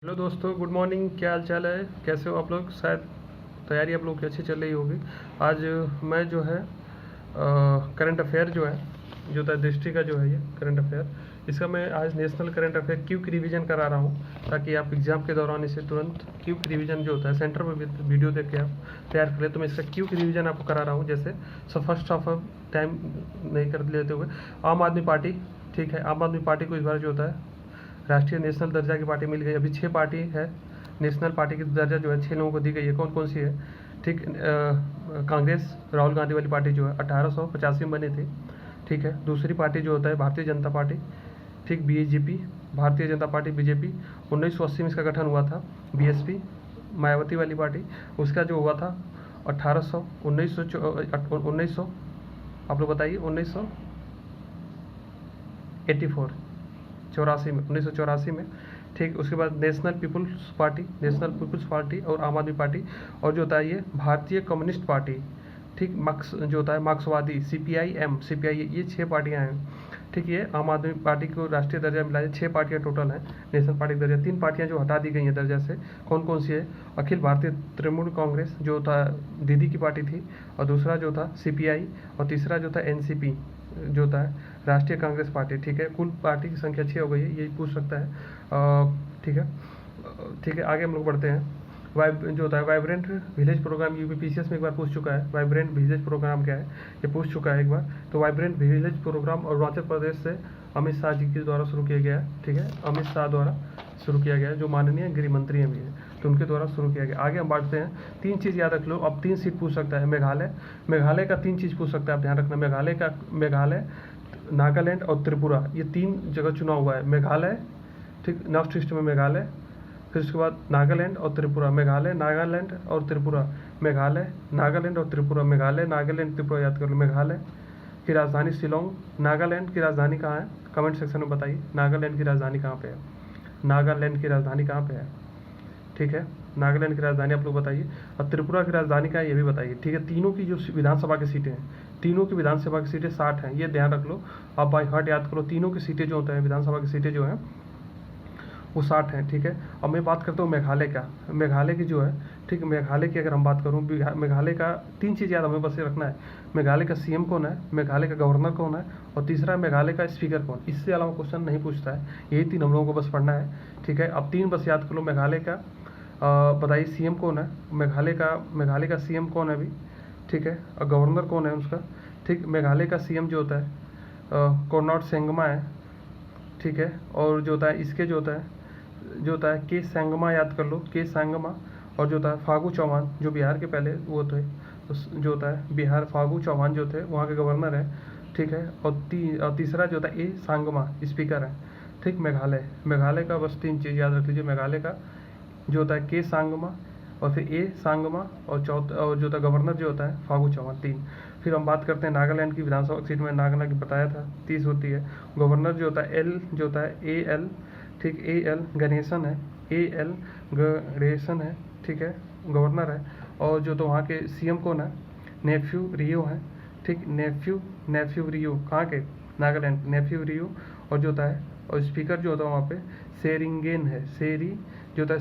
Hello दोस्तों, good morning. क्या हाल चाल है? कैसे हो आप लोग? शायद तैयारी आप लोग की अच्छी चल रही होगी। आज मैं जो है करंट अफेयर जो है, जो था दृष्टि का जो है, ये करंट अफेयर, इसका मैं आज national current affair quick revision करा रहा हूँ, ताकि आप एग्जाम के दौरान इसे तुरंत क्विक रिवीजन जो होता है सेंटर पर वीडियो देख के आप तैयार कर ले। तो मैं इसका क्विक रिवीजन आपको करा रहा हूँ। जैसे सो फर्स्ट ऑफ टाइम नहीं कर लेते हुए, आम आदमी पार्टी, ठीक है, आम आदमी पार्टी को इस बार जो होता है राष्ट्रीय नेशनल दर्जा की पार्टी मिल गई। अभी 6 पार्टी है, नेशनल पार्टी की दर्जा जो है 6 लोगों को दी गई है। कौन कौन सी है? ठीक, कांग्रेस, राहुल गांधी वाली पार्टी जो है 1885 में बनी थी, ठीक है। दूसरी पार्टी जो होता है भारतीय जनता पार्टी, ठीक, BJP, Bharatiya Janata party, BJP, 1980 में इसका गठन हुआ था। बीएसपी, मायावती वाली पार्टी, उसका जो हुआ था 1800 1900 आप लोग बताइए, 1984 चौरासी में, 1984 में, ठीक। उसके बाद नेशनल पीपुल्स पार्टी और आम आदमी पार्टी, और जो होता है ये भारतीय कम्युनिस्ट पार्टी, ठीक, मार्क्स जो होता है मार्क्सवादी, सीपीआई, ये 6 पार्टियां हैं, ठीक। ये आम आदमी पार्टी को राष्ट्रीय दर्जा मिला है। 6 पार्टियां टोटल हैं नेशनल पार्टी का दर्जा। 3 पार्टियां जो हटा दी गई हैं दर्जा से, कौन कौन सी है? अखिल भारतीय तृणमूल कांग्रेस जो था दीदी की पार्टी थी, और दूसरा जो था सीपीआई, और तीसरा जो था एनसीपी जो होता है राष्ट्रीय कांग्रेस पार्टी, ठीक है। कुल पार्टी की संख्या 6 हो गई है, यही पूछ सकता है, ठीक है। ठीक है, आगे हम लोग बढ़ते हैं। जो होता है वाइब्रेंट विलेज प्रोग्राम, यूपीपीसीएस में एक बार पूछ चुका है। वाइब्रेंट विलेज प्रोग्राम क्या है, ये पूछ चुका है एक बार। तो vibrant village programme Arunachal Pradesh से अमित शाह जी के द्वारा शुरू किया गया है, ठीक है। अमित शाह द्वारा शुरू किया गया है, जो माननीय गृह मंत्री हैं भी है, तो उनके द्वारा शुरू किया गया। आगे हम बढ़ते हैं। 3 चीज़ याद रख लो, अब 3 सीट पूछ सकता है। मेघालय का 3 चीज़ पूछ सकता है, आप ध्यान रखना। मेघालय, नागालैंड और त्रिपुरा, ये 3 जगह चुना हुआ है। मेघालय, ठीक, नॉर्थ ईस्ट में मेघालय, फिर उसके बाद नागालैंड और त्रिपुरा, मेघालय, नागालैंड और त्रिपुरा, मेघालय, नागालैंड और त्रिपुरा, मेघालय, नागालैंड, त्रिपुरा, याद कर लो। मेघालय की राजधानी शिलोंग। नागालैंड की राजधानी कहाँ है? कमेंट सेक्शन में बताइए, नागालैंड की राजधानी कहाँ पे है? नागालैंड की राजधानी कहाँ पे है? ठीक है, नागालैंड की राजधानी आप लोग बताइए। और त्रिपुरा की राजधानी का है, ये भी बताइए, ठीक है। तीनों की जो विधानसभा की सीटें हैं, तीनों की विधानसभा की सीटें 60 हैं, ये ध्यान रख लो। आप बाई हार्ट याद करो, तीनों की सीटें जो होते हैं, विधानसभा की सीटें जो हैं वो 60 हैं, ठीक है। अब मैं बात करता हूँ मेघालय का। मेघालय की जो है, ठीक, मेघालय की अगर हम बात करूँ, मेघालय का 3 चीज़ याद हमें बस ये रखना है। मेघालय का सीएम कौन है, मेघालय का गवर्नर कौन है, और तीसरा मेघालय का स्पीकर कौन। इससे अलावा क्वेश्चन नहीं पूछता है, यही 3 हम लोगों को बस पढ़ना है, ठीक है। अब 3 बस याद कर लो। मेघालय का बताइए सीएम कौन है, मेघालय का सीएम कौन है अभी, ठीक है, और गवर्नर कौन है उसका, ठीक। मेघालय का सीएम जो होता है कोनराड संगमा है, ठीक है। और जो होता है इसके जो होता है के संगमा, याद कर लो, के संगमा। और जो होता है फागू चौहान, जो बिहार के पहले वो थे, जो होता है बिहार, फागू चौहान जो थे वहाँ के गवर्नर है, ठीक है। और तीसरा जो होता है ए सांगमा, स्पीकर है, ठीक। मेघालय का बस 3 चीज़ याद रख लीजिए। मेघालय का जो होता है के सांगमा, और फिर ए सांगमा, और और जो होता है गवर्नर जो होता है फागू चौहान, 3। फिर हम बात करते हैं नागालैंड की विधानसभा सीट में। नागालैंड की बताया था 30 होती है। गवर्नर जो होता है एल, जो होता है ए एल, ठीक, ए एल गणेशन है, ए एल गणेशन है, ठीक है, गवर्नर है। और जो तो वहाँ के सीएम कौन है? नेफ्यू रियो है, ठीक। नेफ्यू रियो कहाँ के? नागालैंड, नेफ्यू रियो। और जो होता है, और स्पीकर जो होता है वहाँ पे सेरिंगेन है, जो होता है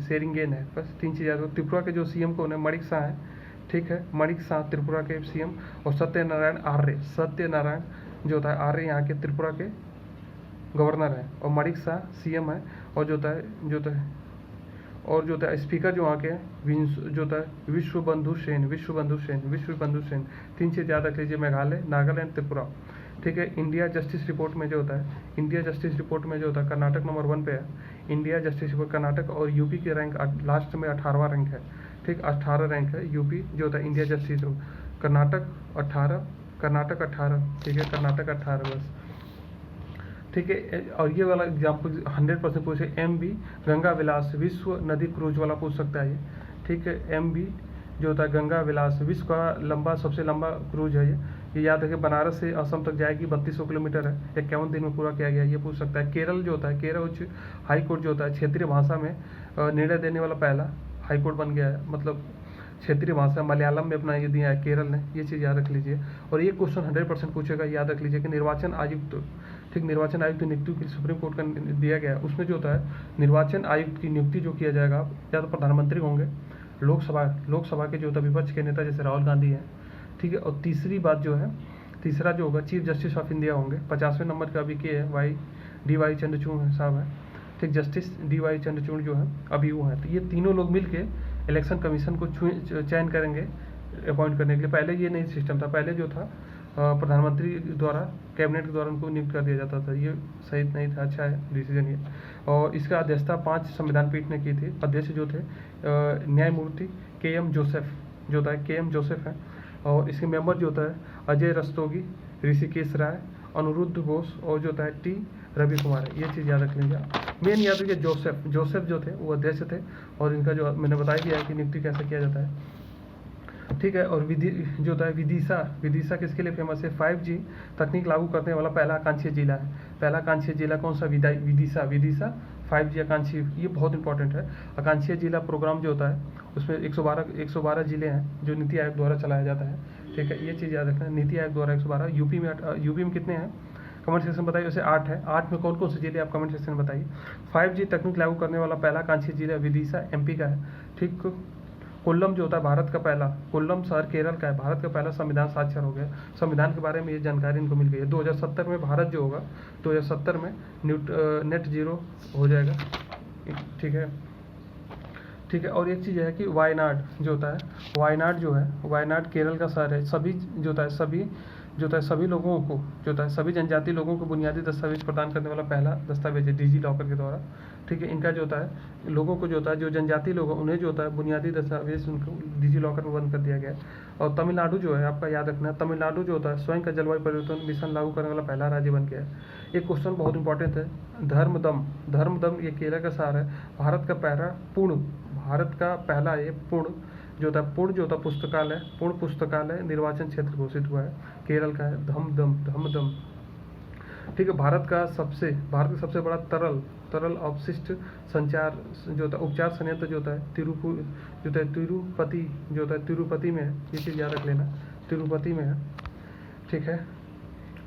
सेरिंगेन है। बस 3 चीज़ याद हो। त्रिपुरा के जो सीएम कौन है? मणिक शाह है, ठीक है, मणिक शाह त्रिपुरा के सीएम। और सत्यनारायण जो होता है आर्य, यहाँ के त्रिपुरा के गवर्नर है। और मणिक शाह सीएम है। और जो होता है स्पीकर जो वहाँ के जो होता है विश्वबंधु सेन। 3 चीज़ याद रख लीजिए, मेघालय, नागालैंड, त्रिपुरा, ठीक है। इंडिया जस्टिस रिपोर्ट में जो होता है कर्नाटक नंबर 1 पे है। इंडिया जस्टिस रिपोर्ट कर्नाटक, और यूपी की रैंक लास्ट में 18वां रैंक है, ठीक, 18 रैंक है यूपी जो होता है इंडिया जस्टिस। कर्नाटक 18, ठीक है, कर्नाटक 18 बस, ठीक है। और ये वाला एग्जाम्पल 100% पूछे, MV गंगा विलास विश्व नदी क्रूज वाला पूछ सकता है ये, ठीक है। MV जो होता है गंगा विलास विश्व का सबसे लंबा क्रूज है ये याद रखिए। बनारस से असम तक जाएगी, 3200 किलोमीटर है, 51 दिन में पूरा किया गया, ये पूछ सकता है। केरल जो होता है, केरल उच्च हाई कोर्ट जो होता है क्षेत्रीय भाषा में निर्णय देने वाला पहला हाई कोर्ट बन गया है, मतलब क्षेत्रीय भाषा मलयालम में अपना ये दिया है केरल ने, ये चीज़ याद रख लीजिए। और ये क्वेश्चन 100% पूछेगा, याद रख लीजिए कि निर्वाचन आयुक्त, ठीक, निर्वाचन आयुक्त की नियुक्ति के लिए सुप्रीम कोर्ट का दिया गया है, उसमें जो होता है निर्वाचन आयुक्त की नियुक्ति जो किया जाएगा, या तो प्रधानमंत्री होंगे, लोकसभा के जो होता है विपक्ष के नेता जैसे राहुल गांधी हैं, ठीक है। और तीसरी बात जो है, तीसरा जो होगा चीफ जस्टिस ऑफ इंडिया होंगे, 50वें नंबर का अभी के है DY चंद्रचूड़ साहब है, ठीक, जस्टिस DY चंद्रचूड़ जो है अभी वो है। तो ये तीनों लोग मिलके इलेक्शन कमीशन को चयन करेंगे अपॉइंट करने के लिए। पहले ये नहीं सिस्टम था, पहले जो था प्रधानमंत्री द्वारा, कैबिनेट के द्वारा उनको नियुक्त कर दिया जाता था। ये सही नहीं था, अच्छा है डिसीजन ये। और इसका अध्यक्षता 5 संविधान पीठ ने की थी। अध्यक्ष जो थे न्यायमूर्ति KM जोसेफ जो होता है, KM जोसेफ है। और इसके मेंबर जो होता है अजय रस्तोगी, ऋषिकेश राय, अनिरुद्ध बोस और जो होता है T रवि कुमार है। ये चीज़ याद रख लीजिए। मेन याद रखिए जोसेफ जो थे वो अध्यक्ष थे, और इनका जो मैंने बता दिया है कि नियुक्ति कैसे किया जाता है, ठीक है। और जो होता है विदिशा किसके लिए फेमस है? 5G तकनीक लागू करने वाला पहला आकांक्षी जिला है। पहला आकांक्षी जिला कौन सा? विदिशा 5G आकांक्षी, ये बहुत इंपॉर्टेंट है। आकांक्षी जिला प्रोग्राम जो होता है उसमें 112 जिले हैं जो नीति आयोग द्वारा चलाया जाता है, ठीक है। ये चीज़ याद रखना, नीति आयोग द्वारा 112। यूपी में कितने हैं? कमेंट सेक्शन बताइए। वैसे 8 है, 8 में कौन कौन से जिले आप कमेंट सेक्शन में बताइए। 5G तकनीक लागू करने वाला पहला आकांक्षी जिला विदिशा MP का है, ठीक। कोल्लम जो होता है भारत का पहला, कोल्लम शहर केरल का है, भारत का पहला संविधान साक्षर हो गया। संविधान के बारे में ये जानकारी इनको मिल गई है। 2070 में भारत जो होगा, 2070 में नेट जीरो हो जाएगा, ठीक है, ठीक है। और एक चीज़ है कि वायनाड जो होता है, वायनाड केरल का शहर है। सभी लोगों को जो होता है सभी जनजातीय लोगों को बुनियादी दस्तावेज प्रदान करने वाला पहला दस्तावेज है डिजी लॉकर के द्वारा, ठीक है। इनका जो होता है लोगों को जो होता है जो जनजातीय लोग उन्हें जो होता है बुनियादी दस्तावेज उनको डिजी लॉकर में बंद कर दिया गया है। और तमिलनाडु जो है आपका याद रखना है, तमिलनाडु जो होता है स्वयं का जलवायु परिवर्तन मिशन लागू करने वाला पहला राज्य बन गया है। एक क्वेश्चन बहुत इंपॉर्टेंट है, धर्मदम ये केरल का शहर है। भारत का पहला ये पूर्ण जो होता है पूर्ण पुस्तकालय निर्वाचन क्षेत्र घोषित हुआ है, केरल का है धमदम, ठीक है। भारत का सबसे बड़ा तरल अवशिष्ट संचार जो होता है उपचार संयंत्र जो होता है तिरुपति में है। ये चीज़ याद रख लेना, तिरुपति में है, ठीक है।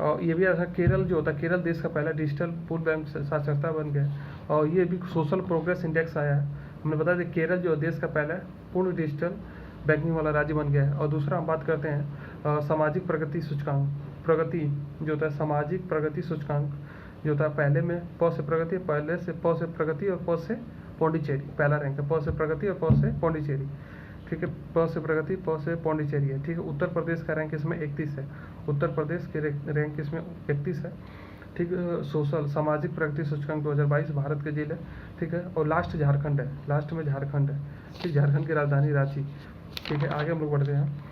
और ये भी ऐसा केरल जो होता है, केरल देश का पहला डिजिटल पूर्ण बैंक साक्षरता बन गया। और ये भी सोशल प्रोग्रेस इंडेक्स आया है। हमने बता दें केरल जो देश का पहला पूर्ण डिजिटल बैंकिंग वाला राज्य बन गया है। और दूसरा हम बात करते हैं सामाजिक प्रगति सूचकांक, जो होता है सामाजिक प्रगति सूचकांक जो होता है पहले में प से प्रगति और प से पौंडीचेरी, पहला रैंक है प से प्रगति और प से पौंडीचेरी, ठीक है। प से प्रगति प से पौंडीचेरी है, ठीक है। उत्तर प्रदेश का रैंक इसमें 31 है, उत्तर प्रदेश के रैंक इसमें 31 है, ठीक है। सोशल सामाजिक प्रगति सूचकांक 2022 भारत के जिले, ठीक है। और लास्ट में झारखंड है, ठीक, झारखंड की राजधानी रांची, ठीक है। आगे हम लोग बढ़ते हैं।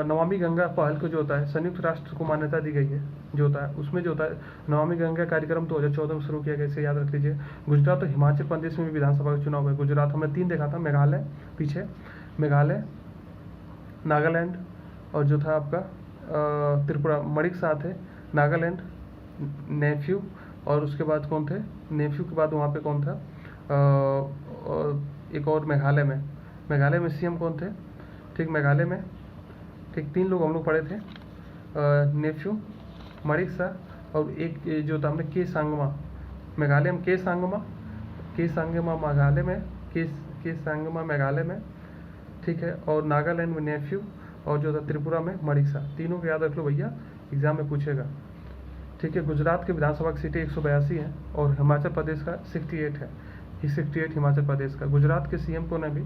नमामि गंगा पहल को जो होता है संयुक्त राष्ट्र को मान्यता दी गई है जो होता है, उसमें जो होता है नमामि गंगा कार्यक्रम 2014 में शुरू किया गया, इसे याद रख लीजिए। गुजरात और हिमाचल प्रदेश में भी विधानसभा का चुनाव है। गुजरात हमने 3 देखा था, मेघालय, नागालैंड और जो था आपका त्रिपुरा। मणिक साथ है, नागालैंड, नेफ्यू, और उसके बाद कौन थे? नेफ्यू के बाद वहाँ पे कौन था? एक और मेघालय में CM कौन थे? ठीक, मेघालय में, ठीक, 3 लोग हम लोग पढ़े थे, नेफ्यू, मणिक शाह और एक जो था हमने के सांगमा, मेघालय में के सांगमा मेघालय में, ठीक है। और नागालैंड में नेफ्यू और जो था त्रिपुरा में मणिक शाह। तीनों को याद रख लो भैया, एग्जाम में पूछेगा, ठीक है। गुजरात के विधानसभा की सीटें 182 हैं और हिमाचल प्रदेश का 68 है, 68 हिमाचल प्रदेश का। गुजरात के CM को ने भी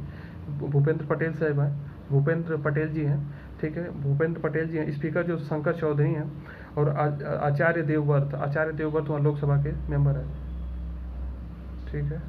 भूपेंद्र पटेल साहब हैं, भूपेंद्र पटेल जी हैं, ठीक है, भूपेंद्र पटेल जी हैं। स्पीकर जो शंकर चौधरी हैं और आचार्य देवव्रत वहाँ लोकसभा के मेंबर हैं, ठीक है।